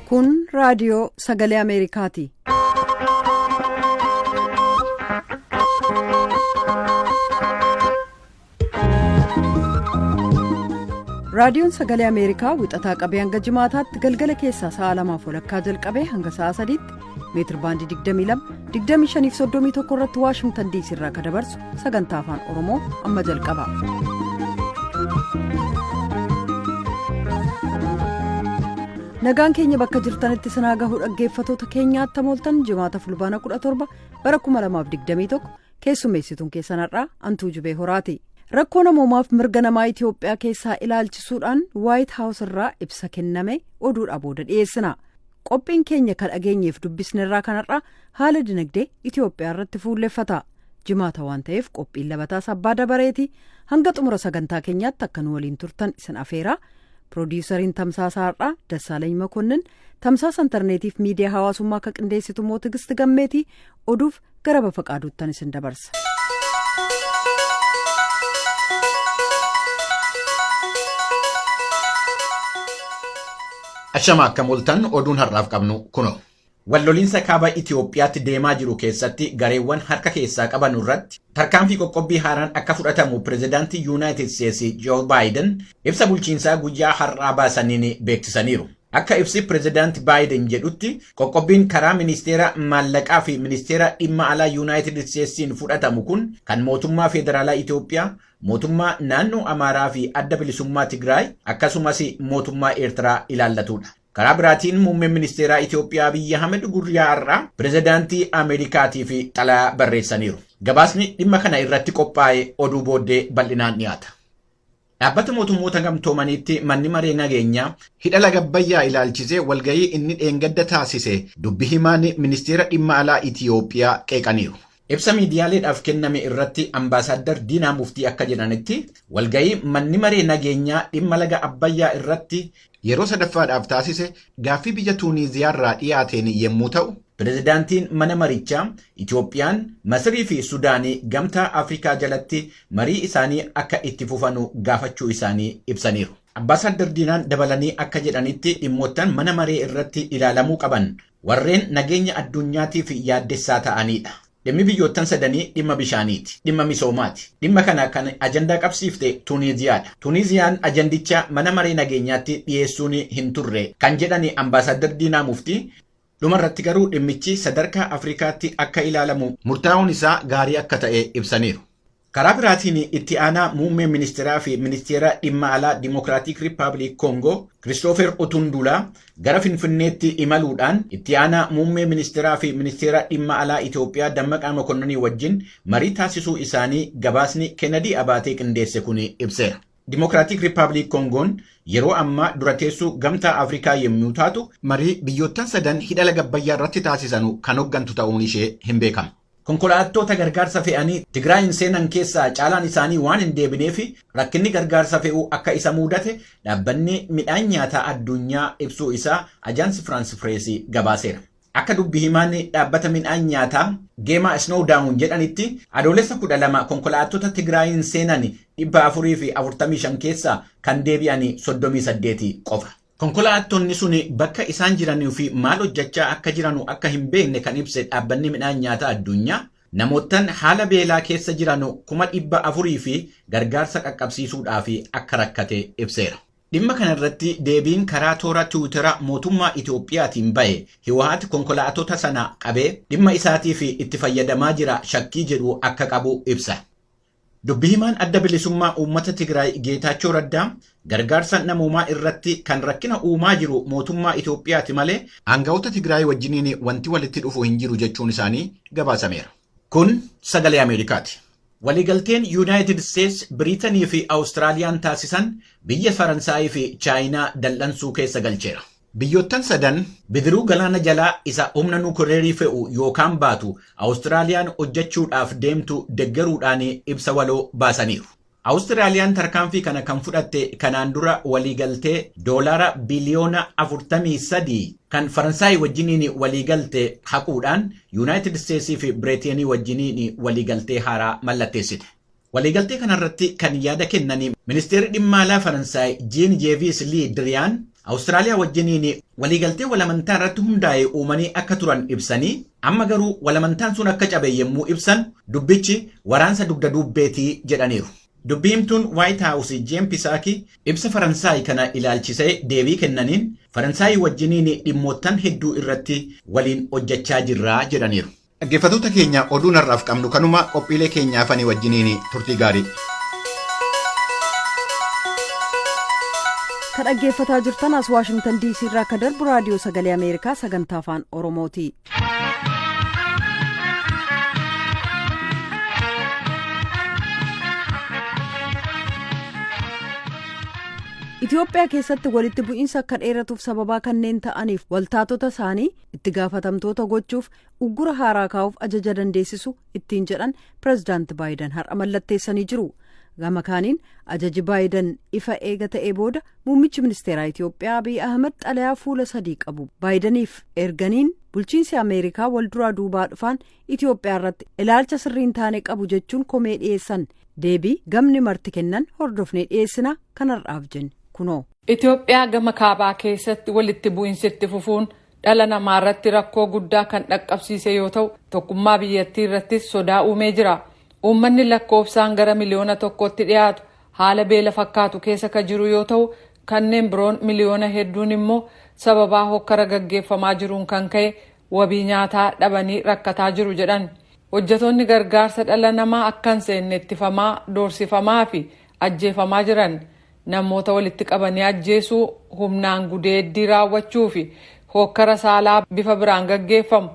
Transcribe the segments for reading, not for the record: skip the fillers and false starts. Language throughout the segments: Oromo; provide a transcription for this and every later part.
Kun raadiyoo Sagalee Ameerikaati. Raadiyoon Sagalee Ameerikaa wixataa qabee hanga jimaataatti galgala keessaa sa'a 2:00 jalqabee hanga sa'a 3:00 meetir baandii 22 25 irratti Waashingtan DC irraa kan dabarsu sagantaa afaan Oromoo amma jalqaba. Nagaan keenya bakka jirtanitti sinaa gahuu dhaggeeffatoota keenyaatti mooltan jimaata fulbaana 17 bara 2021 keessummeessituun keessanarraa Antuu Jubee Horaati. Rakkoo namoomaaf mirga namaa Itoophiyaa keessaa ilaalchisuudhaan Waayit Haawus irraa ibsa kenname oduudhaa booda dhiyeessina. Qophiin keenya kan dhageenyeef dubbisnerraa kanarraa haala dinagdee Itoophiyaa irratti fuulleffata. Jimaata waan ta'eef qophiin labataas abbaa dabareeti. Hanga xumura sagantaa keenyaatti akka nu waliin turtan isin afeera. Piroodyusariin Tamsaasaa Har'aa Dassaalany Makonnin, Tamsaasa Intarneetiif miidiyaa hawaasummaa akka qindeessitu immoo Tigisti Gammeetii oduuf gara Bafaqaaduuttan isin dabarsa. Ashama akka mooltan oduun har'aaf qabnu kuno. Walloliinsa kaaba Itoophiyaatti deemaa jiru keessatti gareewwan harka keessaa qaban irratti tarkaanfii qoqqobbii haaraan akka fudhatamu pirezidaantii Yuunaayitid Steetsi Joo Baayiden ibsa bulchiinsaa guyyaa har'aa baasaniin beeksisaniiru. Akka ibsi pirezidaantii Baayiden jedhutti qoqqobbiin karaa ministeera maallaqaa fi ministeera dhimma alaa Yuunaayitid Steetsiin fudhatamu kun kan mootummaa federaalaa Itoophiyaa, mootummaa naannoo Amaaraa fi adda bilisummaa Tigraay akkasumas mootummaa Eertiraa ilaallatudha. Karaa biraatiin muummeen ministeeraa Itoophiyaa Abiyyi Ahmed guyyaa har'aa pirezidaantii Ameerikaatiif xalayaa barreessaniiru. Gabaasni dhimma kana irratti qophaa'e oduu booddee bal'inaan dhiyaata. Dhaabbata mootummoota gamtoomaniitti manni maree nageenyaa hidha laga Abbayyaa ilaalchisee walgahii inni dheengadda taasise dubbi himaan ministeera dhimma alaa Itoophiyaa qeeqaniiru. Ibsa miidiyaaleedhaaf kenname irratti Ambaasaadder Diinaa Muftii akka jedhanitti walgahii manni maree nageenyaa dhimma laga Abbayyaa irratti yeroo sadaffaadhaaf taasise gaaffii biyya Tuuniiziyaarraa dhiyaateen yommuu ta'u, pirezidaantiin mana marichaa Itoophiyaan, Masirii fi Sudaanii gamtaa Afrikaa jalatti marii isaanii akka itti fufanu gaafachuu isaanii ibsaniiru. Ambaasaadder Diinaan dabalanii akka jedhanitti dhimmoottan mana maree irratti ilaalamuu qaban warreen nageenya addunyaatiif yaaddessaa ta'anidha. Dhimmi biyyoottan sadanii dhimma bishaaniiti, dhimma misoomaati. Dhimma kana kan ajandaa qabsiifte Tuuniiziyaadha. Tuuniiziyaan ajandicha mana maree nageenyaatti dhiyeessuun hin turre kan jedhani Ambaasaadder Diinaa Muftii dhumarratti garuu dhimmichi sadarkaa Afrikaatti akka ilaalamu murtaa'uun isaa gaarii akka ta'e ibsaniiru. Karaa biraatiin itti aanaa muummee ministeeraa fi ministeera dhimma alaa Dimokiraatik Rippaabilik Koongoo Kiristoofer Otundulaa gara Finfinneetti imaluudhaan itti aanaa muummee ministeeraa fi ministeera dhimma alaa Itoophiyaa Dammaqaa Mokonninii wajjin marii taasisuu isaanii gabaasni Kennedy Abaatee qindeesse kun ibseera. Dimokiraatik Rippaabilik Koongoon yeroo ammaa dura teessuu gamtaa Afrikaa yommuu taatu marii biyyoottan sadan hidha laga Abbayyaa irratti taasisanu kan hooggantu ta'uun ishee hin beekamu. Konkolaattota gargaarsa fe'anii Tigraayin seenan keessaa caalaan isaanii waan hin deebineef rakkinni gargaarsa fe'uu akka isa mudate dhaabbanni midhaan nyaataa addunyaa ibsuu isaa Ajaansi Firaans Fireesii gabaaseera. Akka dubbi himaan dhaabbata midhaan nyaataa Geema Snowdown jedhanitti adoolessa 12 konkolaattota Tigraayin seenan 445 keessaa kan deebi'an 38 qofa. Konkolaattonni sun bakka isaan jiranii fi maal hojjechaa akka jiranu akka hin beekne kan ibse dhaabbanni midhaan nyaataa addunyaa namoottan haala beelaa keessa jiran 400,000 fi gargaarsa qaqqabsiisuudhaaf akka rakkate ibseera. Dhimma kanarratti deebiin karaa toora Tiwiitera mootummaa Itoophiyaatiin bahe Hiwaat konkolaattota sana qabee dhimma isaatiif itti fayyadamaa jira shakkii jedhu akka qabu ibsa. Dubbi himaan adda bilisummaa uummata Tigraay Geetaachoo Raddaa gargaarsa namoomaa irratti kan rakkina uumaa jiru mootummaa Itoophiyaati malee aangawoota Tigraay wajjiniin wanti walitti dhufu hin jiru jechuun isaanii gabaasameera. Kun sagalee Ameerikaati. Waliigalteen Yuunaayitid Steets, Biriitanii fi Awustiraaliyaan taasisan biyya Faransaayii fi Chaayinaa dal'ansuu keessa galcheera. Biyyoottan sadan bidiruu galaana jalaa isa humna nuukileerii fe'u yookaan baatu Awustiraaliyaan hojjechuudhaaf deemtu deggeruudhaan ibsa waloo baasaniiru. Awustiraaliyaan tarkaanfii kana kan fudhatte kanaan dura waliigaltee doolaara biliyoona 43 kan Faransaay wajjiniin waliigalte haquudhaan Yuunaayitid Steetsii fi Biriiteenii wajjiniin waliigaltee haaraa mallatteessite. Waliigaltee kanarratti kan yaada kennanii ministeerri dhimma alaa Faransaay Jean-Yves Le Drian Awustiraaliyaa wajjiniin waliigaltee walamantaa irratti hundaa'e uumanii akka turan ibsanii amma garuu walamantaan sun akka cabe yommuu ibsan dubbichi waraansa dugda dubbeetii jedhaniiru. Dubbii himtuun White House Jen Psaki ibsa Faransaay kana ilaalchisee deebii kennaniin Faransaay wajjiniin dhimmoottan hedduu irratti waliin hojjechaa jirraa jedhaniiru. Dhaggeeffattoota keenya oduun har'aaf qabnu kanuma qophiilee keenyaafanii wajjiniin turtii gaarii. Kan dhaggeeffataa jirtan as Waashingtan DC irraa akka darbu raadiyoo sagalee Ameerikaa sagantaa afaan Oromooti. Itoophiyaa keessatti walitti bu'iinsa akka dheeratuuf sababaa kanneen ta'aniif waltaatota isaanii itti gaafatamtoota gochuuf uggura haaraa kaa'uuf ajaja dandeessisu ittiin jedhan pireezidaanti Baayiden har'a mallatteessanii jiru. Gama kaaniin ajaji Baayiden ifa eega ta'ee booda muummichi ministeeraa Itoophiyaa Abiy Ahmed xalayaa fuula sadii qabu Baayideniif erganiin bulchiinsi Ameerikaa wal duraa duubaa dhufaan Itoophiyaa irratti ilaalcha sirriin taane qabu jechuun komee dhiyeessan deebii gamni marti kennan hordofnee dhiyeessina kanarraaf jenne kunoo. Itoophiyaa gama kaabaa keessatti walitti bu'iinsitti fufuun dhala namaa irratti rakkoo guddaa kan dhaqqabsiise yoo ta'u tokkummaa biyyattii irrattis sodaa uumee jira. Uummanni lakkoofsaan gara miliyoona tokkotti dhiyaatu haala beela fakkaatu keessa ka jiru yoo ta'u kanneen biroon miliyoona hedduun immoo sababaa hokkara gaggeeffamaa jiruun kan ka'e wabii nyaataa dhabanii rakkataa jiru jedhan. Hojjetoonni gargaarsa dhala namaa akka hin seenne ittifamaa, doorsifamaa fi ajjeefamaa jiran. Namoota walitti qabanii ajjeesuu, humnaan gudeeddii raawwachuu fi hokkara saalaa bifa biraan gaggeeffamu.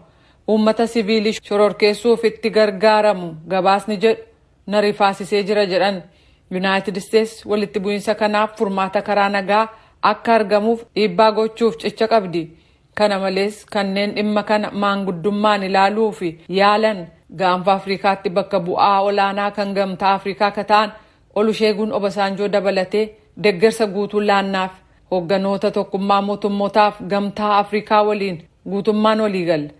Uummata siviilii shororkeessuuf itti gargaaramu gabaasni jedhu na rifaasisee jira jedhan. Yuunaayitid Isteets walitti bu'iinsa kanaaf furmaata karaa nagaa akka argamuuf dhiibbaa gochuuf cicha qabdi. Kana malees kanneen dhimma kana maanguddummaan ilaaluu fi yaalan gaanfa Afrikaatti bakka bu'aa olaanaa kan gamtaa Afrikaa ka ta'an Oluseegun Obasanjoo dabalatee deeggarsa guutuu laannaaf hoogganoota tokkummaa mootummootaaf gamtaa Afrikaa waliin guutummaan waliigalle.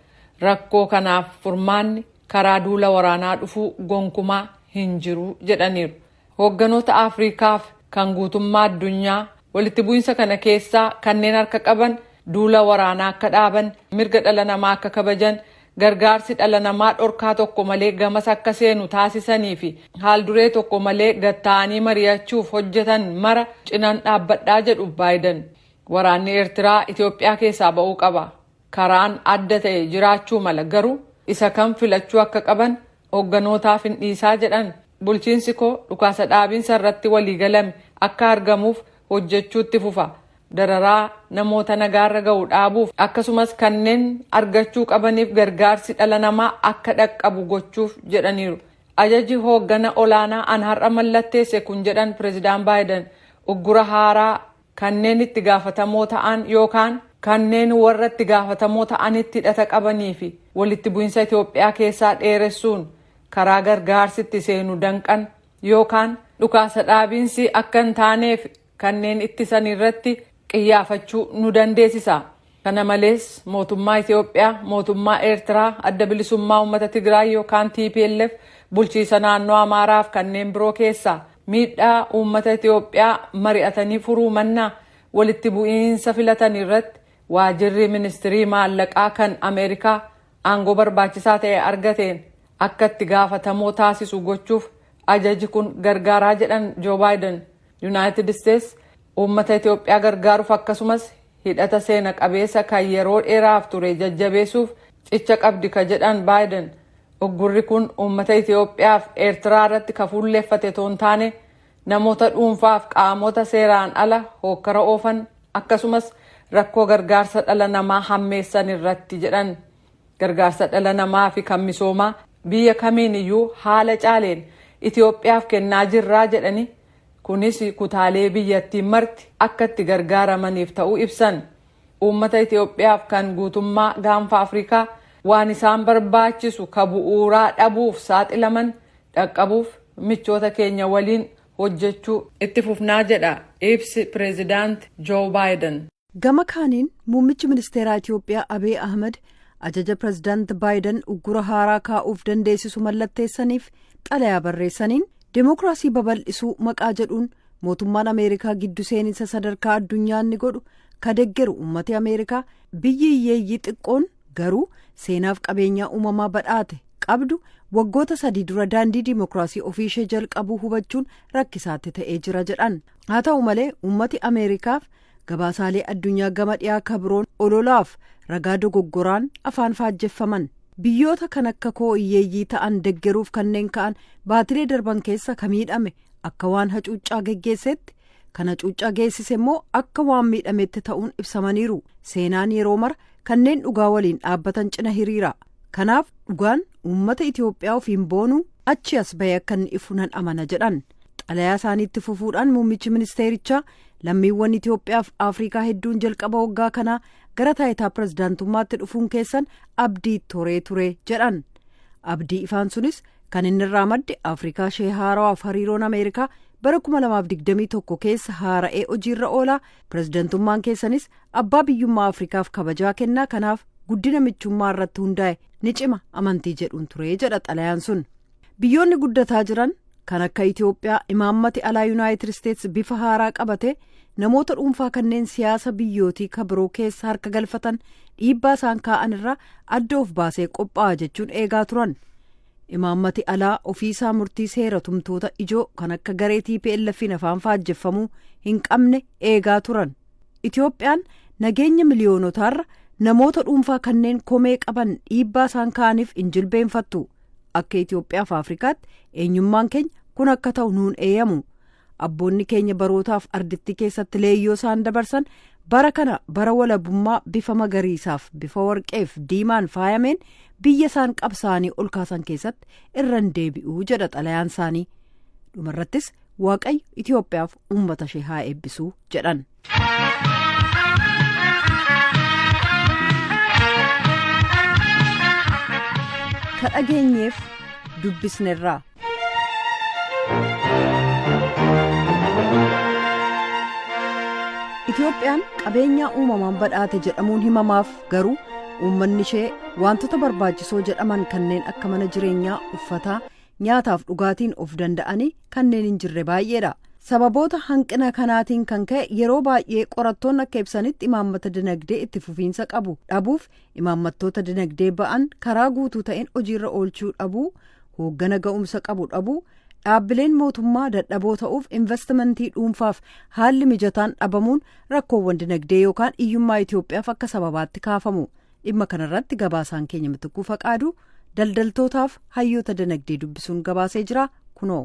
Rakkoo kanaaf furmaanni karaa duula waraanaa dhufuu gonkumaa hin jiru jedhaniiru. Hoogganoota Afrikaaf kan guutummaa addunyaa walitti bu'iinsa kana keessaa kanneen harka qaban duula waraanaa akka dhaaban, mirga dhala namaa akka kabajan, gargaarsi dhala namaa dhorkaa tokko malee gamas akka seenu taasisanii fi haalduree tokko malee gatta'anii mari'achuuf hojjetan mara cinaan dhaabbadhaa jedhu Baayiden. Waraanni Eertiraa Itoophiyaa keessaa ba'uu qaba. Karaan adda ta'e jiraachuu mala garuu isa kan filachuu akka qaban hoogganootaaf hin dhiisaa jedhan. Bulchiinsi koo dhukaasa dhaabiinsa irratti waliigalame akka argamuuf hojjechuutti fufa. Dararaa namoota nagaarra ga'u dhaabuuf akkasumas kanneen argachuu qabaniif gargaarsi dhala namaa akka dhaqqabu gochuuf jedhaniiru. Ajaji hooggana olaanaa an har'a mallatteesse kun jedhan pireezidaant Baayiden uggura haaraa kanneen itti gaafatamoo ta'an yookaan kanneen warra itti gaafatamoo ta'anitti hidhata qabanii fi walitti bu'iinsa Itoophiyaa keessaa dheeressuun karaa gargaarsitti seenu danqan yookaan dhukaasa dhaabiinsi akka hin taaneef kanneen ittisan irratti qiyyaafachuu nu dandeessisa. Kana malees mootummaa Itoophiyaa, mootummaa Eertiraa, adda bilisummaa uummata Tigraay yookaan TPLF, bulchiisa naannoo Amaaraaf kanneen biroo keessaa miidhaa uummata Itoophiyaa mari'atanii furuu mannaa walitti bu'iinsa filatan irratti waajirri ministirii maallaqaa kan Ameerikaa aangoo barbaachisaa ta'e argateen akka itti gaafatamoo taasisu gochuuf ajaji kun gargaaraa jedhan Joo Baayiden. Yuunaayitid Isteets uummata Itoophiyaa gargaaruuf akkasumas hidhata seena qabeessa kan yeroo dheeraaf ture jajjabeessuuf cicha qabdi ka jedhan Baayiden. Uggurri kun uummata Itoophiyaaf Eertiraa irratti ka fuulleeffate toon taane namoota dhuunfaaf qaamota seeraan ala hokkara oofan akkasumas rakkoo gargaarsa dhala namaa hammeessan irratti jedhan. Gargaarsa dhala namaa fi kan misoomaa biyya kamiin iyyuu haala caaleen Itoophiyaaf kennaa jirraa jedhani. Kunis kutaalee biyyattiin marti akka itti gargaaramaniif ta'uu ibsan. Uummata Itoophiyaaf kan guutummaa gaanfa Afrikaa waan isaan barbaachisu ka bu'uuraa dhabuuf saaxilaman dhaqqabuuf michoota keenya waliin hojjechuu itti fufnaa jedha ibsi pireezidaant Joo Baayiden. Gama kaaniin muummichi ministeeraa Itoophiyaa Abiy Ahmed ajaja pireezidaant Baayiden uggura haaraa kaa'uuf dandeessisu mallatteessaniif xalayaa barreessaniin Dimookiraasii babal'isuu maqaa jedhuun mootummaan Ameerikaa giddu seeninsa sadarkaa addunyaa inni godhu ka deggeru uummati Ameerikaa biyyi hiyyeeyyii xiqqoon garuu seenaaf qabeenyaa uumamaa badhaate qabdu waggoota 3 dura daandii dimokiraasii ofiishee jalqabuu hubachuun rakkisaatti ta'ee jira jedhan. Haa ta'u malee uummati Ameerikaaf gabaasaalee addunyaa gama dhiyaa kabroon ololaaf ragaa dogoggoraan afaan faajjeffaman. Biyyoota kan akka koo hiyyeeyyii ta'an deggeruuf kanneen ka'an baatilee darban keessa ka miidhame akka waan hacuuccaa geggeessetti kan hacuuccaa geessise immoo akka waan miidhametti ta'uun ibsamaniiru. Seenaan yeroo mara kanneen dhugaa waliin dhaabbatan cina hiriira. Kanaaf dhugaan uummata Itoophiyaa ofiin boonuu achi as bahee akka inni ifu nan amana jedhan. Xalayaa isaaniitti fufuudhaan muummichi ministeerichaa lammiiwwan Itoophiyaaf Afrikaa hedduun jalqaba waggaa kanaa gara taayitaa pirezidaantummaatti dhufuun keessan abdii toree ture jedhan. Abdii ifaan sunis kan inni irraa madde Afrikaa ishee haarawaaf hariiroon Ameerikaa bara 2021 keessa haara'ee hojiirra oolaa pirezidaantummaan keessanis abbaa biyyummaa Afrikaaf kabajaa kennaa kanaaf guddina michummaa irratti hundaa'e ni cima amantii jedhuun ture jedha xalayaan sun. Biyyoonni guddataa jiran kan akka Itoophiyaa imaammati alaa Yuunaayitid Isteets bifa haaraa qabate namoota dhuunfaa kanneen siyaasa biyyootii kabiroo keessa harka galfatan dhiibbaa isaan kaa'an irraa adda of baasee qophaa'a jechuun eegaa turan. Imaammati alaa ofiisaa murtii seera tumtoota ijoo kan akka garee TPLF'n afaan faajjeffamuu hin qabne eegaa turan. Itoophiyaan nageenya miliyoonotaarra namoota dhuunfaa kanneen komee qaban dhiibbaa isaan kaa'aniif hin jilbeenfattu. Akka Itoophiyaaf Afrikaatti eenyummaan keenya kun akka ta'u nuun eeyyamu. Abboonni keenya barootaaf arditti keessatti leeyyoo isaan dabarsan bara kana bara walabummaa bifa magariisaaf bifa warqeef diimaan faayameen biyya isaan qabsaanii ol kaasan keessatti irran deebi'uu jedha xalayaan isaanii. Dhumarrattis Waaqayyo Itoophiyaaf uummata ishee haa eebbisuu jedhan. Ka dhageenyeef dubbisnerraa. Itoophiyaan qabeenyaa uumamaan badhaate jedhamuun himamaaf garuu uummanni ishee wantoota barbaachisoo jedhaman kanneen akka mana jireenyaa, uffataa, nyaataaf dhugaatiin of danda'anii kanneen hin jirre baay'eedha. Sababoota hanqina kanaatiin kan ka'e yeroo baay'ee qorattoonni akka ibsanitti imaammata dinagdee itti fufiinsa qabu dhabuuf imaammattoota dinagdee ba'an karaa guutuu ta'een hojiirra oolchuu dhabuu, hooggana ga'umsa qabu dhabuu, dhaabbileen mootummaa dadhaboo ta'uuf investimentii dhuunfaaf haalli mijataan dhabamuun rakkoowwan dinagdee yookaan hiyyummaa Itoophiyaaf akka sababaatti kaafamu. Dhimma kanarratti gabaasaan keenya Mitikkuu Faqaaduu daldaltootaaf hayyoota dinagdee dubbisuun gabaasee jira kunoo.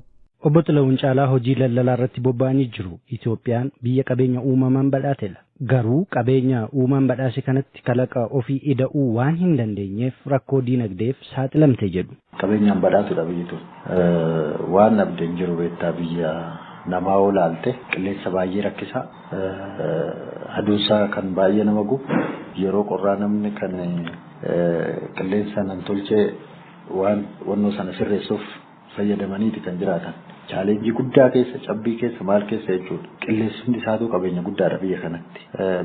Obbo Xilawun Caalaa hojii daldalaa irratti bobba'anii jiru. Itoophiyaan biyya qabeenya uumamaan badhaatedha. Garuu qabeenya uumamaan badhaase kanatti kalaqa ofii ida'uu waan hin dandeenyeef rakkoo diinagdeef saaxilamte jedhu. Qabeenyaan badhaatudha biyyi tun. Waan abdeen jiru beektaa biyya namaa olaalte qilleensa baay'ee rakkisaa. Aduusaa kan baay'ee nama gubu yeroo qorraa namni kan qilleensa nan tolchee wannoo sana sirreessuuf fayyadamaniiti kan jiraatan. Chaalenjii guddaa keessa, cabbii keessa, maal keessa jechuudha. Qilleensi isaatu qabeenya guddaadha biyya kanatti.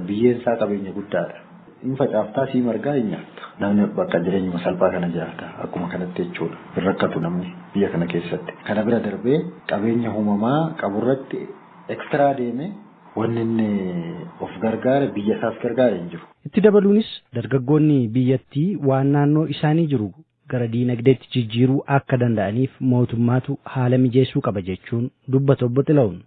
Biyyeen isaa qabeenya guddaadha. Inni facaaftaa sii margaa hin nyaattu. Namni bakka jireenyuma salphaa kana jiraata. Akkuma kanatti jechuudha. Hin rakkatu namni biyya kana keessatti. Kana bira darbee qabeenya uumamaa qaburratti ekstiraa deemee wanni inni of gargaare biyya isaas gargaare hin jiru. Itti dabaluunis dargaggoonni biyyattii waan naannoo isaanii jiru gara diinagdeetti jijjiiruu akka danda'aniif mootummaatu haala mijeessuu qaba jechuun dubbata Obbo Xilawun.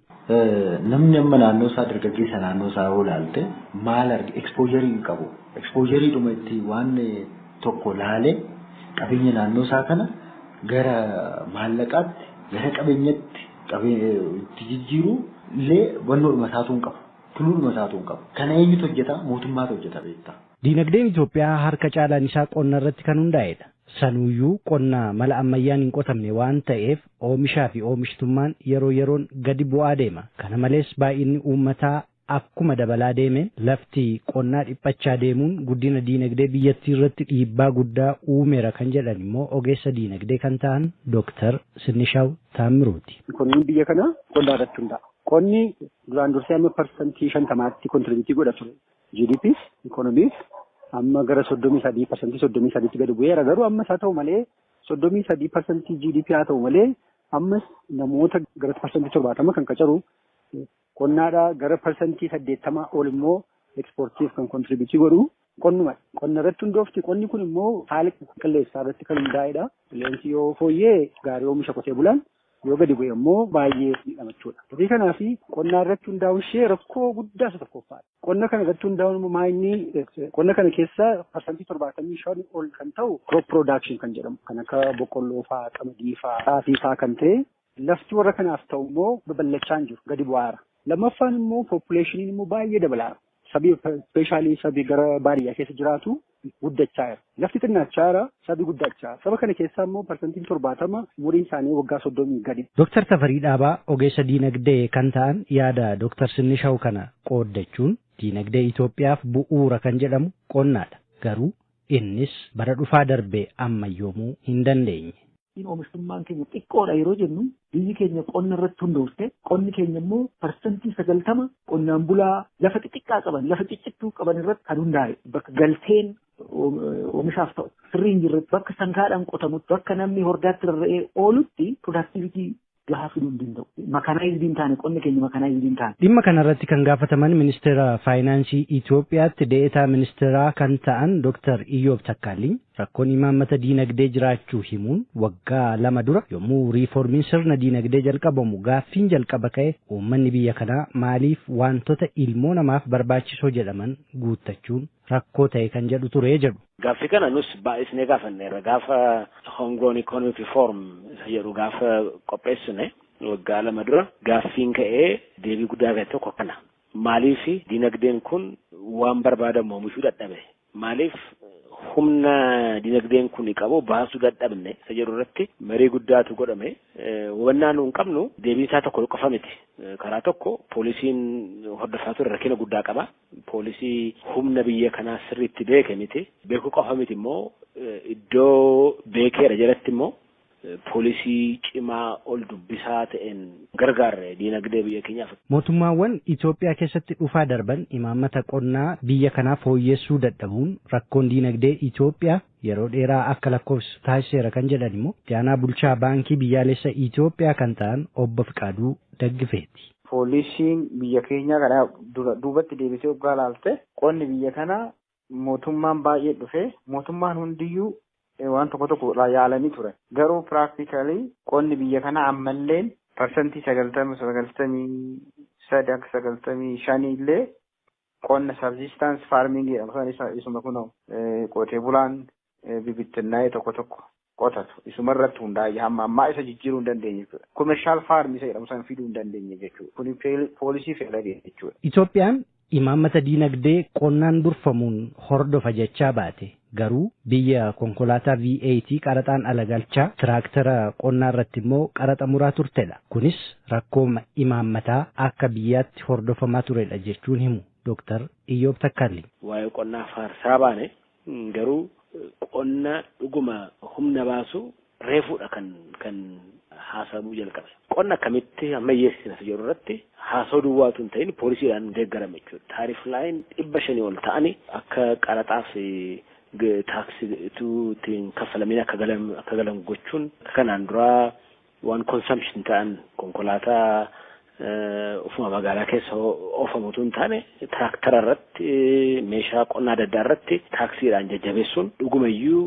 Namni amma naannoo isaa dargaggeessa naannoo isaa olaalte maal arge ekspoojjarii qabu. Ekspoojjarii dhuma itti waan tokko laalee qabeenya naannoo isaa kana gara maallaqaatti gara qabeenyatti itti jijjiiruu illee wannoodhuma isaatuun qabu. Tuluudhuma isaatuun qabu. Kana eenyutu hojjeta? Mootummaatu hojjeta beektaa. Diinagdeen Itoophiyaa harka caalaan isaa qonna irratti kan hundaa'edha. Sanuyyuu qonna mala ammayyaan hin qotamne waan ta'eef oomishaa fi oomishtummaan yeroo yeroon gadi bu'aa deema. Kana malees baay'inni uummataa akkuma dabalaa deeme lafti qonnaa dhiphachaa deemuun guddina diinagdee biyyattii irratti dhiibbaa guddaa uumeera kan jedhan immoo ogeessa diinagdee kan ta'an Dooktar Sinishaw Taammiruuti. Qonni biyya kana qonnaa irratti hundaa'a. Qonni duraan dursee amma parsantii 50tti kontribiutii godha ture. GDPs, ikoonomiis amma gara 33% gadi bu'eera. Garuu ammas haa ta'u malee 33% GDP haa ta'u malee ammas namoota gara parsantii 70 kan qacaru qonnaadhaa gara parsantii 80 ol immoo ekspoortiif kan kontribiutii godhu qonnuma. Qonna irratti hundoofti qonni kun immoo haala qilleensaa irratti kan hundaa'edha. Qilleensi yoo fooyyee gaarii oomisha qotee bulaan yoo gadi bu'e immoo baay'ee miidhamachuudha. Ofii kanaaf qonnaa irratti hundaa'uun ishee rakkoo guddaa isa tokkoffaadha. Qonna kana irratti hundaa'uun immoo maayinni qonna kana keessa parsantii 75 ol kan ta'u crop production kan jedhamu kan akka boqqolloo fa'aa, qamadii fa'aa, xaafii fa'aa kan ta'e lafti warra kanaaf ta'u immoo babal'achaa hin jiru gadi bu'aara. Lammaffaan immoo populationiin immoo baay'ee dabalaara. Sabii speeshaalii sabii gara baadiyyaa keessa jiraatu guddachaa jira. Lafti xinnachaa jira, sabii guddachaa. Saba kana keessaa immoo parsantiin 70 umuriin isaanii waggaa 30 gadi. Dooktar Tafarii Dhaabaa ogeessa diinagdee kan ta'an yaada Dooktar Sinnishaw kana qooddachuun diinagdee Itoophiyaaf bu'uura kan jedhamu qonnaadha. Garuu innis bara dhufaa darbee ammayyoomuu hin dandeenye. Oomishtummaan keenya xiqqoodha yeroo jennu biyyi keenya qonna irratti hundoofte qonni keenya immoo parsantii 90 qonnaan bulaa lafa xixiqqaa qaban lafa ciccittuu qaban irratti kan hundaa'e bakka galteen oomishaaf ta'u sirrii hin jirretti bakka sangaadhaan qotamutti bakka namni hordaatti rarra'ee oolutti piroodaaktivitii gahaa fiduu hin danda'u. Makanaayizii hin taane qonni keenya makanaayizii hin taane. Dhimma kanarratti kan gaafataman ministeera faayinaansii Itoophiyaatti deetaa ministeeraa kan ta'an Dooktar Iyyoob Takkaalliin rakkoon imaammata diinagdee jiraachuu himuun waggaa 2 dura yommuu riiformiin sirna diinagdee jalqabamu gaaffiin jalqaba ka'e uummanni biyya kanaa maaliif wantoota ilmoo namaaf barbaachisoo jedhaman guuttachuun rakkoo ta'e kan jedhu ture jedhu. Gaaffii kana nus baay'isnee gaafanneerra gaafa homegrown economic reform isa jedhu gaafa qopheessine waggaa 2 dura gaaffiin ka'ee deebii guddaa ta'e tokko kana. Maaliif diinagdeen kun waan barbaadamu oomishuu dadhabe? Maaliif humna diinagdeen kun qabu baasuu dadhabne isa jedhu irratti marii guddaatu godhame. Hubannaan nuun qabnu deebiin isaa tokko qofa miti. Karaa tokko poolisiin hordofaa ture rakkina guddaa qaba. Poolisii humna biyya kanaa sirriitti beeke miti. Beekuu qofa miti immoo iddoo beekeera jalatti immoo poolisii cimaa ol dubbisaa ta'een gargaarre diinagdee biyya keenyaaf. Mootummaawwan Itoophiyaa keessatti dhufaa darban imaammata qonnaa biyya kanaa fooyyessuu dadhabuun rakkoon diinagdee Itoophiyaa yeroo dheeraa akka lakkoofsu taasiseera kan jedhan immoo itti aanaa bulchaa baankii biyyaalessa Itoophiyaa kan ta'an obbo Fiqaaduu Daggifeeti. Poolisiin biyya keenyaa kana duubatti deebisee waggaa laalte qonni biyya kanaa mootummaan baay'ee dhufe mootummaan hundiyyuu waan tokko yaalanii ture. Garuu practically qonni biyya kana ammallee parsantii 93 illee qonna subsistence farming jedhamu isuma kunoo qotee bulaan bibittinnaa'ee tokko qotatu isuma irratti hundaa'e hamma ammaa isa jijjiiruu hin dandeenye jechuudha. Commercial farm isa jedhamu san fiduu hin dandeenye jechuudha. Kuni poolisii fedhate jechuudha. Itoophiyaan imaammata diinagdee qonnaan durfamuun hordofa jechaa baate. Garuu biyya konkolaataa VAT qaraxaan ala galchaa tiraaktara qonnaa irratti immoo qaraxa muraa turtedha. Kunis rakkoo imaammataa akka biyyaatti hordofamaa turedha jechuun himu Dooktar Iyyoob Takkaalliin. Waa'ee qonnaa faarsaa baane garuu qonna dhuguma humna baasu reefuudha kan haasa'amuu jalqabe. Qonna akkamitti ammayyeessina jedhu irratti haasa'uu duwwaatu hin ta'in poolisiidhaan deeggarame jechuudha. Taarif laayin 500 ol ta'anii akka qaraxaaf taaksituutiin kaffalamin akka galan gochuun kanaan dura waan consumption ta'an konkolaataa ofuma magaalaa keessa oofamutu hin taane tiraaktara irratti meeshaa qonnaa adda addaa irratti taaksiidhaan jajjabeessuun dhugumayyuu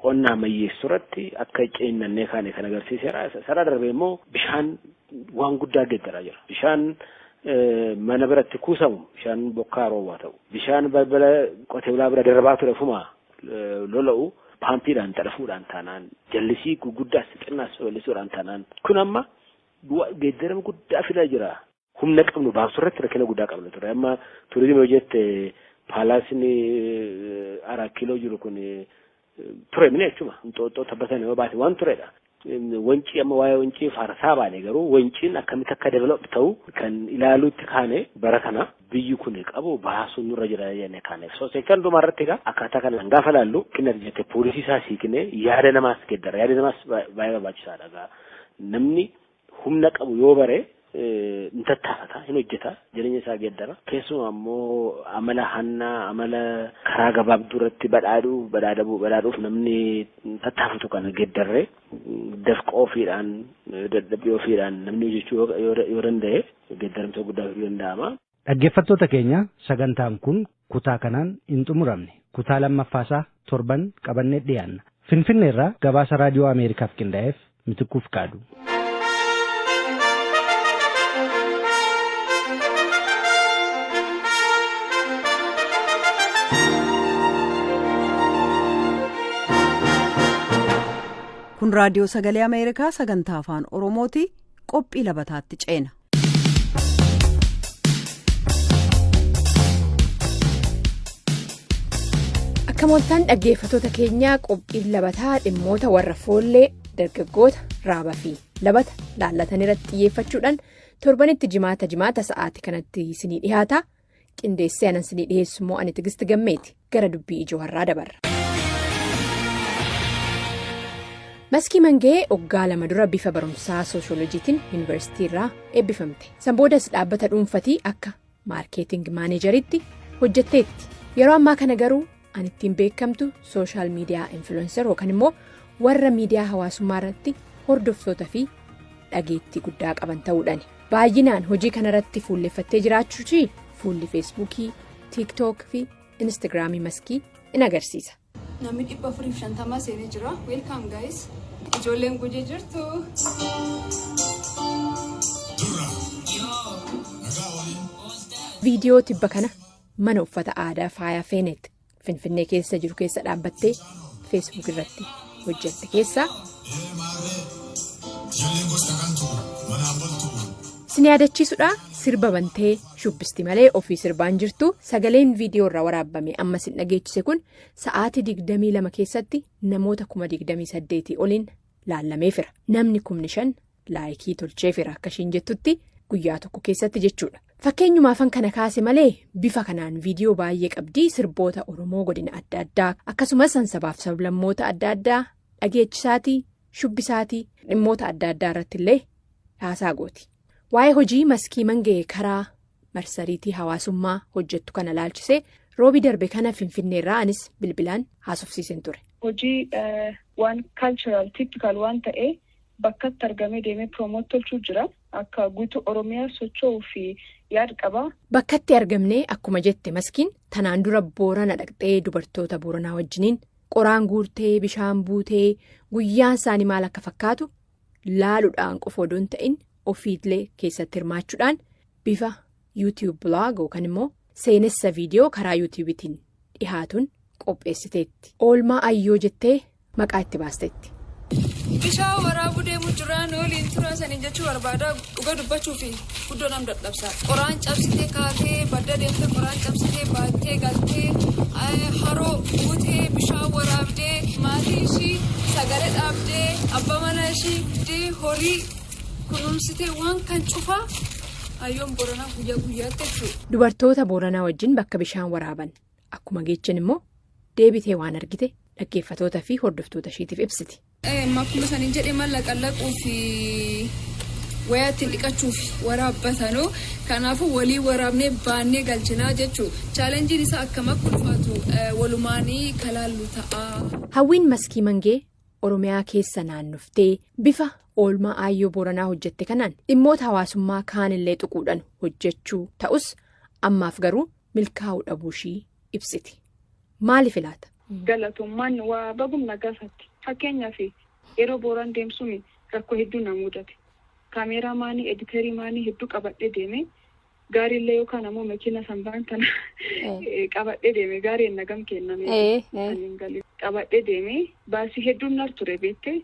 qonnaa ammayyeessuu irratti akka ceennannee kaane kan agarsiiseera. Sarara darbee immoo bishaan waan guddaa geeddaraa jira. Bishaan mana biratti kuusamu bishaan bokkaa roobaa ta'u bishaan balbala qotee bulaa bira darbaa ture ofuma lola'u paampiidhaan xalafuudhaan taanaan jallisii guguddaas xinnaas ballisuudhaan taanaan kun amma geeddarama guddaa fidaa jira. Humna qabnu baasuu irratti rakkina guddaa qabna ture. Amma turizimii hojjette paalaasni 4 kiiloo jiru kun ture mini jechuma xooxxoo tabbatan yoo baate waan turedha. Wancii amma waa'ee wancii faarsaa baane garuu wanciin akkamitti akka develop ta'u kan ilaaluutti kaane bara kana biyyi kun qabu baasuun nurra jira jennee kaane. So sekandumaa irratti egaa akkaataa kanaan gaafa laallu kinna jette poolisii isaa siiknee yaada namaas geeddara. Yaada namaas baay'ee barbaachisaadha. Namni humna qabu yoo bare hin tattaafata hin hojjeta jireenya isaa geeddara. Keessumaa ammoo amala hannaa amala karaa gabaabduu irratti badhaadhuuf namni tattaafatu kana geeddarree dafqa ofiidhaan dadhabbii ofiidhaan namni hojjechuu yoo danda'e geeddaramsa guddaa fiduu danda'ama. Dhaggeeffattoota keenya sagantaan kun kutaa kanaan hin xumuramne. Kutaa lammaffaasaa torban qabannee dhiyaanna. Finfinneerraa gabaasa raadiyoo Ameerikaaf qindaa'eef Mitikuu Fiqaaduu. Kun raadiyoo sagalee Ameerikaa sagantaa afaan Oromooti. Qophii labataatti ceena. Akka mooltaan dhaggeeffattoota keenyaa qophiin labataa dhimmoota warra foollee dargaggoota raabaa fi labata laallatan irratti xiyyeeffachuudhaan torbanitti jimaata sa'aatii kanatti isinii dhiyaata. Qindeessee anan isinii dhiyeessu immoo ani Tigisti Gammeeti. Gara dubbii ijoo har'aa dabarra. Maskii Mangee waggaa 2 dura bifa barumsaa sooshooloojiitiin yuunivarsiitii irraa eebbifamte. San boodas dhaabbata dhuunfatii akka maarkeeting maaneejeritti hojjetteetti. Yeroo ammaa kana garuu an ittiin beekamtu sooshaal miidiyaa infiluwenser yookaan immoo warra miidiyaa hawaasummaa irratti hordoftoota fi dhageettii guddaa qaban ta'uudhaani. Baay'inaan hojii kanarratti fuulleffattee jiraachuutii fuulli feesbuukii, tiiktook fi instaagiraamii maskii in agarsiisa. Namni 450 seenee jira. Welcome guys. Ijoolleen gujee jirtu. Viidiyoo tibba kana mana uffata aadaa faaya feenetti Finfinnee keessa jiru keessa dhaabbattee feesbuuk irratti hojjette keessaa. Sin yaadachiisudha sirba bantee shubbisti malee ofii sirbaan jirtu sagaleen viidiyoo irraa waraabame amma sin dhageechise kun sa'aatii 22 keessatti namoota 28,000 oliin laallameefira. Namni 5,000 laayikii tolcheefira akkashiin jettutti guyyaa tokko keessatti jechuudha. Fakkeenyumaafan kana kaase malee bifa kanaan viidiyoo baay'ee qabdii sirboota Oromoo godina adda addaa akkasumas sabaaf sablammoota adda addaa dhageechisaatii shubbisaatii dhimmoota adda addaa irratti illee haasaa gooti. Waa'ee hojii Maskii Mangee karaa marsariitii hawaasummaa hojjettu kana laalchisee roobii darbe kana Finfinneerraa anis bilbilaan haasofsiisen ture. Hojii waan cultural typical waan ta'ee bakkatti argamee deemee promote tolchuu jira. Akka guutuu Oromiyaa socho'uu fi yaada qaba. Bakkatti argamnee akkuma jette Maskiin tanaan dura Boorana dhaqxee dubartoota Booranaa wajjiniin qoraan guurtee bishaan buutee guyyaan isaanii maal akka fakkaatu laaluudhaan qofa odoon ta'in ofiilee keessatti hirmaachuudhaan bifa YouTube blog yookaan immoo seenessa viidiyoo karaa YouTubetiin dhihaatuun qopheessiteetti. Oolmaa ayyoo jettee maqaa itti baasteetti. Bishaan waraabuu deemuu jiraan waliin turan sanii jechuu barbaada dhuga dubbachuu fi guddoo nam dadhabsa. Qoraan cabsitee kaatee badda deemtee qoraan cabsitee baattee galtee haroo buutee bishaan waraabdee maatii ishii sagalee dhaabdee abbaa mana ishii horii kunuunsitee waan kan cufaa hayyoon Booranaa guyyaa guyyaatti jechuudha. Dubartoota Booranaa wajjin bakka bishaan waraaban akkuma geechan immoo deebitee waan argite dhaggeeffattoota fi hordoftoota ishiitiif ibsiti. Akkuma isaanii jedhee mallaqallaquu fi wayaa ittiin dhiqachuu fi waraabbatanuu kanaafuu walii waraabnee baannee galchinaa jechuudha. Chaalenjiin isaa akkam akka ulfaatu walumaanii kalaallu ta'a. Hawwiin Maskii Mangee Oromiyaa keessa naannoftee bifa oolmaa aayyoo Booranaa hojjette kanaan dhimmoota hawaasummaa kaanillee tuquudhaan hojjechuu ta'us ammaaf garuu milkaa'uu dhabuu ishii ibsiti. Maaliif ilaata? Galatummaan waa bagumna gaafatti. Fakkeenyaaf yeroo Booraan deemsuun rakkoo hedduu na mudate. Kaameeraa maanii editeerii maanii hedduu qabadhee deeme gaariillee yookaan ammoo makiina sanbaan tana qabadhee deeme gaariin nagam kenname. Qabadhee deeme baasii hedduun nar ture beektee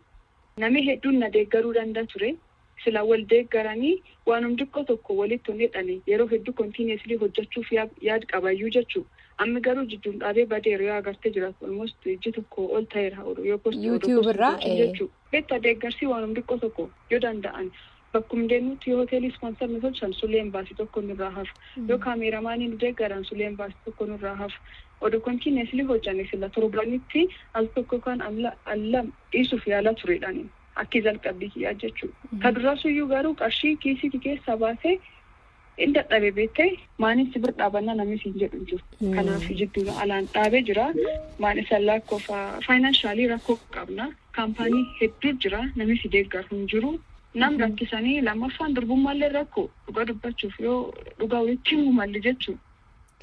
namni hedduun na deeggaruu danda'a ture. Sila wal deeggaranii waanum xiqqoo tokko walitti hidhanii yeroo hedduu kontiineeslii hojjechuuf yaad qabayyuu jechuudha. Amma garuu jidduun dhaabee badeera yoo agartee jiraatu almost ijji tokko ol ta'eera yoo postii YouTube irraa jechuudha. Beektaa deeggarsii waanum xiqqoo tokko yoo danda'an bakkum deemnutti yoo hoteelii ispoonsar nu tolchan suleen baasii tokko nurraa hafu yoo kaameeramaanii nu deeggaran suleen baasii tokko nurraa hafu odoo kontiineeslii hojjanne sila torbanitti al tokko kan allam dhiisuuf yaala turedhaan akki jalqabbii kiyyaa jechuudha. Ka duraasuyyuu garuu qarshii kiisii keessaa baasee inni dadhabee beektee maaniin si bira dhaabannaa namni siin jedhu jiru. Kanaaf jidduu alaan dhaabee jira. Maan isa lakkoofa faayinaansaalii rakkoo qabna. Kaampaanii hedduu jira namni si deeggaru hin jiru. nam rakkisanii lammaffaan durbummaallee rakkoo dhugaa dubbachuuf yoo dhugaa walitti himu malli jechuudha.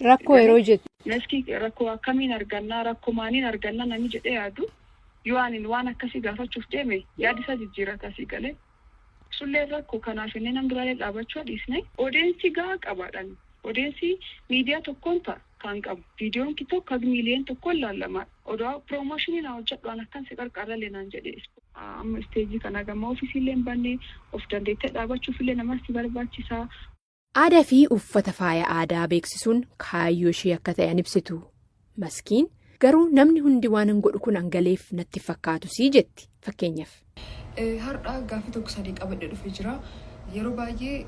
Rakkoo yeroo jettu. Meeskii rakkoo akkamiin argannaa rakkoo maaliin argannaa namni jedhee yaadu yoo ani waan akkasii gaafachuuf deeme yaadisa jijjiirata asii galee sullee rakkoo kanaaf inni nam duraalee dhaabachuu dhiisne odeensii gahaa qabaadhaan odeensii miidiyaa tokkoon ta'a kan qabu viidiyoon tokko miiliyoon tokkoon laallama odaa piroomooshinii na hojjedhaan akkan si qarqarra leenaan jedhee amma isteejii kana gama ofiisiillee hin banne of dandeettee dhaabachuufillee namatti barbaachisaa. Aadaa fi uffata faaya aadaa beeksisuun kaayyoo ishee akka ta'an ibsitu maskiin garuu namni hundi waan hin godhu kun hangaleef natti fakkaatu sii jetti fakkeenyaaf. Har'a gaaffii tokko sadii qabadhee dhufee jira yeroo baay'ee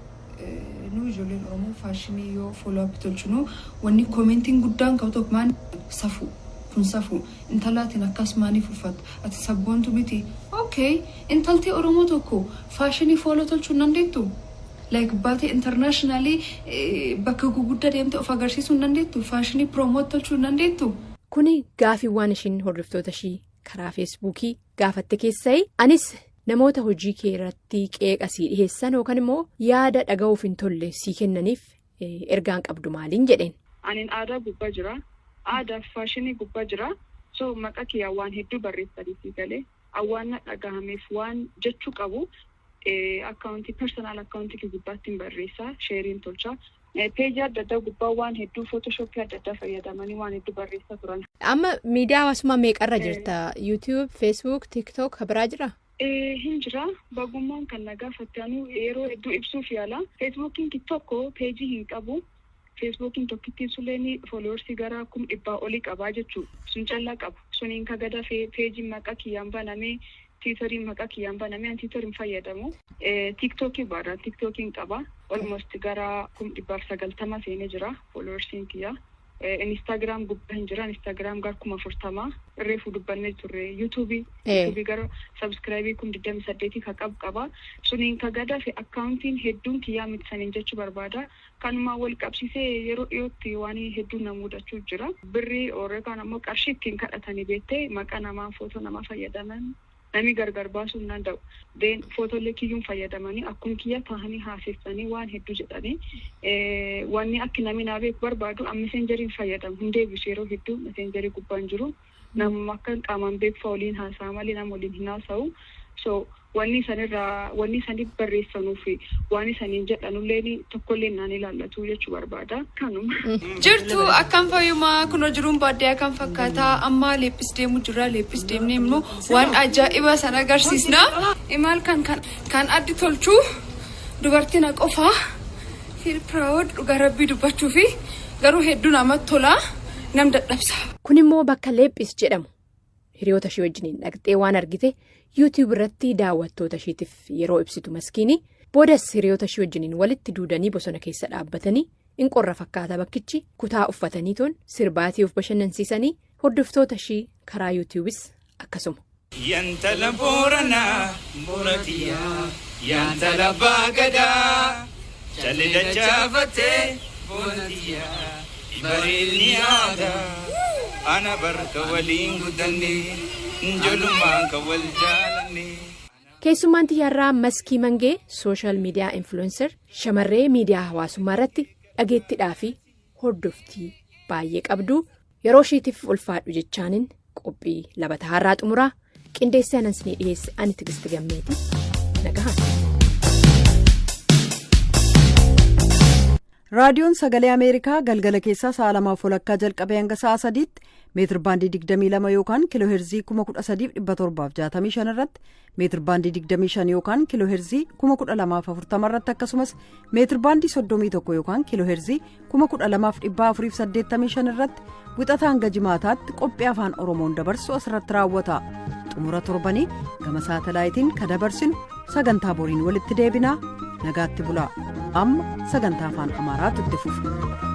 nu ijoolleen Oromoo faashinii yoo fooloo-ap tolchinu wanni koomentiin guddaan qabu tokko maan safuu kun safuu intalaatiin akkas maaniif uffatu ati sabboontu miti okay intaltee Oromoo tokko faashinii fooloo tolchuu dandeettu. Like baatee internationally bakka guguddaa deemtee of agarsiisuu dandeettu faashinii promote tolchuu dandeettu. Kuni gaaffiiwwan ishiin hordoftoota ishii karaa feesbuukii gaafatte keessaa anis namoota hojii kee irratti qeeqa sii dhiheessan yookaan immoo yaada dhaga'uuf hin tolle sii kennaniif ergaan qabdu maaliin jedheen. Anin aadaa gubbaa jira aadaa faashinii gubbaa jira so maqaa kiyyaa waan hedduu barreessanii sii galee awwaanna dhagahameef waan jechuu qabu. Akkaawuntii personal akkaawuntii gubbaatti hin barreessaa sheeriin tolchaa peejii adda addaa gubbaa waan hedduu footoshoopii adda addaa fayyadamanii waan hedduu barreessaa turan. Amma miidiyaa hawaasummaa meeqarra jirta? YouTube, Facebook, TikTok biraa jira? Hin jira bagummaan kan na gaafatanu yeroo hedduu ibsuuf yaala. Facebookiin tokko peejii hin qabu. Facebookiin tokkittiin sulleen fooloorsii gara 100 olii qabaa jechuudha. Sun callaa qabu. Suniin kagada peejiin maqaa kiyyaan banamee. Tiitorii maqaa kiyyaan banamee an tiitorii fayyadamu. Tiktokii baadhaan tiktookiin qaba. Almost gara 190 seenee jira fooloorsiin kiyyaa. Instagram gubbaa hin jira. Instagram gara 40 reefu dubbannee turre. Yuutuubii gara sabskiraayibii 28 ka qabu qaba. Suniin kagada fi akkaawuntiin hedduun kiyyaa mitsaniin jechuu barbaada. Kanumaa wal qabsiisee yeroo dhiyootti waan hedduun na mudachuu jira. Birrii yookaan ammoo qarshii ittiin kadhatanii beektee maqaa namaa footoo namaa fayyadaman. Nami gargar baasuu hin danda'u. Footoolee kiyyuun fayyadamanii akkuma kiyya taa'anii haasessanii waan hedduu jedhanii wanni akka namni naa beeku barbaadu meseenjeriin fayyadamu. Hin deebisu yeroo hedduu meseenjerii gubbaan jiru. Namuma akka qaamaan beeku waliin haasa'a malee nama waliin hin haasa'u. So wanni sanii barreessanuu fi waan isaniin jedhanullee tokkollee naan ilaallatu jechuu barbaada. Kanuma. Jirtu akkam fayyumaa kunoo jiruun baadiyyaa kan fakkaata amma leephis deemu jira leephis deemnee immoo waan ajaa'iba sana agarsiisna. Imaal kan addi tolchuu dubartiin qofaa feel proud dhugaa rabbii dubbachuu fi garuu hedduu namatti tola nam dadhabsa. Kun immoo bakka leephis jedhamu hiriyoota ishee wajjiniin dhaqxee waan argite. YouTube irratti daawwattoota isheetiif yeroo ibsitu maskiini boodas hiriyoota ishee wajjiniin walitti duudanii bosona keessa dhaabbatanii in qorra fakkaata bakkichi kutaa uffatanii toon sirbaatii of bashannansiisanii hordoftoota ishee karaa YouTubes akkasuma. Yantala Booranaa Booratiyaa Yantala Baagadaa Jalli Dachaafatee Booratiyaa Bareedni aadaa Ana barka waliin guddannee. Keessummaan xiyyaarraa Maskii Mangee sooshaal miidiyaa influencer shamarree miidiyaa hawaasummaa irratti dhageettiidhaa fi hordoftii baay'ee qabdu yeroo isheetiif ulfaadhu jechaanin qophii labataa har'aa xumuraa qindeessee anansanii dhiyeesse ani Tigisti Gammeeti nagahan. Raadiyoon Sagalee Ameerikaa galgala keessaa sa'a 2:00 jalqabee hanga sa'a 3tti meetir baandii 22 yookaan kiiloo heerzii 13,765 irratti meetir baandii 25 yookaan kiiloo heerzii 12,040 irratti akkasumas meetir baandii 31 yookaan kiiloo heerzii 12,485 irratti wixataa hanga jimaataatti qophii afaan Oromoon dabarsu asirratti raawwata. Xumura torbanii gama saatalaayitiin kan dabarsinu sagantaa boriin walitti deebinaa nagaatti bulaa. Amma sagantaa afaan Amaaraatu itti fufa.